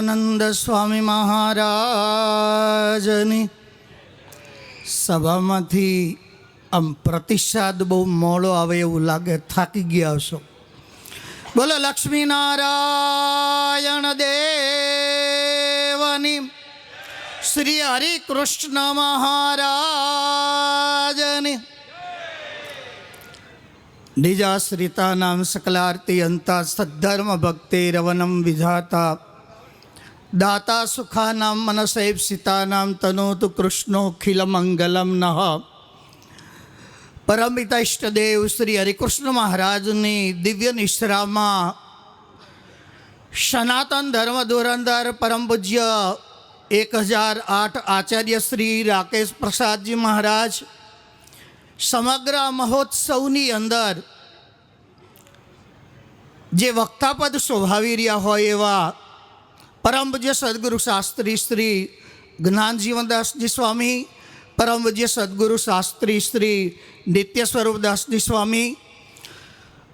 સહજાનંદ સ્વામી મહારાજની સભામાંથી આમ પ્રતિસાદ બહુ મોડો આવે એવું લાગે, થાકી ગયા હશો. બોલો લક્ષ્મીનારાયણ દેવની, શ્રી હરિકૃષ્ણ મહારાજની. નિજાશ્રિતા નામ સકલાર્તિ અંતા સદ્ધર્મ ભક્તિ રવનમ વિધાતા દાતા સુખાનામ મનસૈપ્સિતાનામ તનોતુ કૃષ્ણોખિલ મંગલમ નઃ. પરમપિતા ઇષ્ટદેવ શ્રી હરિકૃષ્ણ મહારાજની દિવ્ય નિશ્રામાં સનાતન ધર્મ ધુરંધર પરમ પૂજ્ય 1008 આચાર્ય શ્રી રાકેશ પ્રસાદજી મહારાજ સમગ્ર મહોત્સવની અંદર જે વક્તાપદ શોભાવી રહ્યા હોય એવા પરમ પૂજ્ય સદગુરુ શાસ્ત્રી શ્રી જ્ઞાનજીવનદાસજી સ્વામી, પરમ પૂજ્ય સદગુરુ શાસ્ત્રી શ્રી નિત્ય સ્વરૂપદાસજી સ્વામી,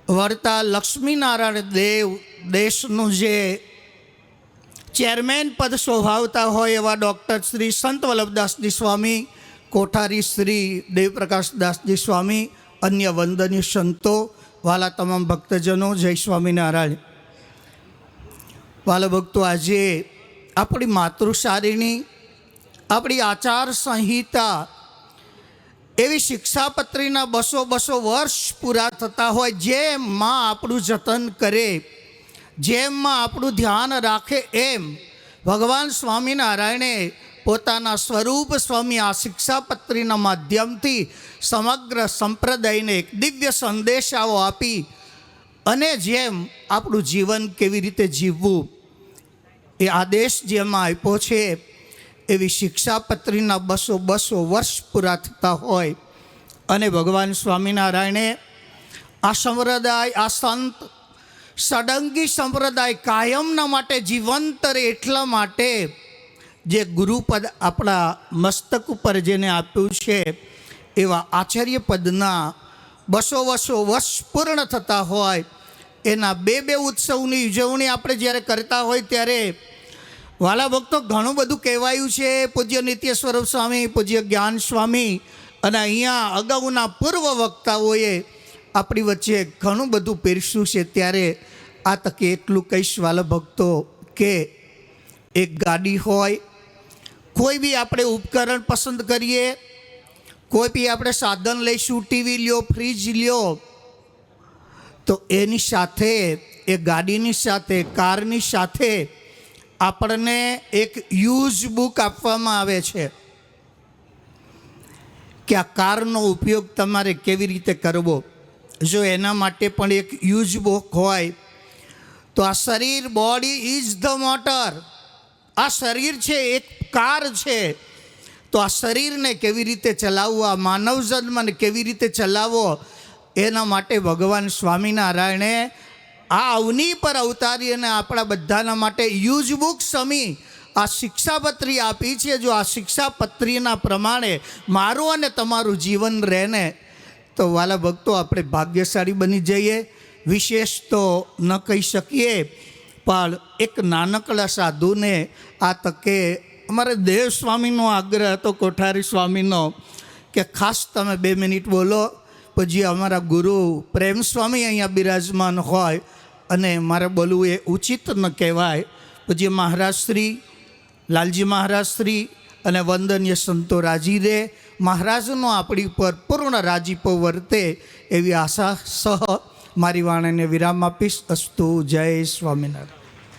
વર્તા લક્ષ્મીનારાયણ દેવ દેશનું જે ચેરમેન પદ શોભાવતા હોય એવા ડૉક્ટર શ્રી સંત વલ્લભદાસજી સ્વામી, કોઠારી શ્રી દેવપ્રકાશદાસજી સ્વામી, અન્ય વંદનીય સંતો, વાલા તમામ ભક્તજનો, જય સ્વામિનારાયણ. વાલા ભક્તો, આજે આપણી માતૃશાળીની, આપણી આચાર સંહિતા એવી શિક્ષાપત્રીના 200 વર્ષ પૂરા થતા હોય. જેમ માં આપણું જતન કરે, જેમ માં આપણું ધ્યાન રાખે, એમ ભગવાન સ્વામિનારાયણે પોતાના સ્વરૂપ સ્વામી આ શિક્ષાપત્રીના માધ્યમથી સમગ્ર સંપ્રદાયને એક દિવ્ય સંદેશાઓ આપી અને જેમ આપણું જીવન કેવી રીતે જીવવું એ આદેશ જેમાં આપ્યો છે, એવી શિક્ષાપત્રીના 200 વર્ષ પૂરા થતા હોય અને ભગવાન સ્વામિનારાયણે આ સંપ્રદાય, આ સંત સડંગી સંપ્રદાય કાયમના માટે જીવંત રહે એટલા માટે જે ગુરુપદ આપણા મસ્તક ઉપર જેને આપ્યું છે એવા આચાર્ય પદના 200 વર્ષ પૂર્ણ થતા હોય એના બે ઉત્સવની ઉજવણી આપણે જ્યારે કરતા હોય ત્યારે વાલા ભક્તો ઘણું બધું કહેવાયું છે. પૂજ્ય નિત્ય સ્વરૂપ સ્વામી, પૂજ્ય જ્ઞાન સ્વામી અને અહીંયા અગાઉના પૂર્વ વક્તાઓએ આપણી વચ્ચે ઘણું બધું પીરસ્યું છે. ત્યારે આ તકે એટલું કહીશ વાલા ભક્તો કે એક ગાડી હોય, કોઈ બી આપણે ઉપકરણ પસંદ કરીએ, કોઈ બી આપણે સાધન લઈશું, ટીવી લ્યો, ફ્રીજ લ્યો, તો એની સાથે, એ ગાડીની સાથે, કારની સાથે આપણને એક યુઝ બુક આપવામાં આવે છે કે આ કારનો ઉપયોગ તમારે કેવી રીતે કરવો. જો એના માટે પણ એક યુઝ બુક હોય તો આ શરીર, બોડી ઇઝ ધ મોટર, આ શરીર છે એક કાર છે, તો આ શરીરને કેવી રીતે ચલાવવું, આ માનવ જન્મને કેવી રીતે ચલાવવો, એના માટે ભગવાન સ્વામિનારાયણે આ અવની પર અવતારી અને આપણા બધાના માટે યુઝ બુક સમી આ શિક્ષાપત્રી આપી છે. જો આ શિક્ષાપત્રીના પ્રમાણે મારું અને તમારું જીવન રહે ને તો વાલા ભક્તો આપણે ભાગ્યશાળી બની જઈએ. વિશેષ તો ન કહી શકીએ, પણ એક નાનકડા સાધુને આ તકે અમારે દેવ સ્વામીનો આગ્રહ હતો, કોઠારી સ્વામીનો, કે ખાસ તમે 2 મિનિટ બોલો. પછી અમારા ગુરુ પ્રેમ સ્વામી અહીંયા બિરાજમાન હોય અને મારે બોલવું એ ઉચિત ન કહેવાય. પછી મહારાજશ્રી, લાલજી મહારાજશ્રી અને વંદનીય સંતો રાજી રહે, મહારાજનો આપણી પર પૂર્ણ રાજીપો વર્તે એવી આશા સહ મારી વાણીને વિરામ આપીશ. અસ્તુ. જય સ્વામિનારાયણ.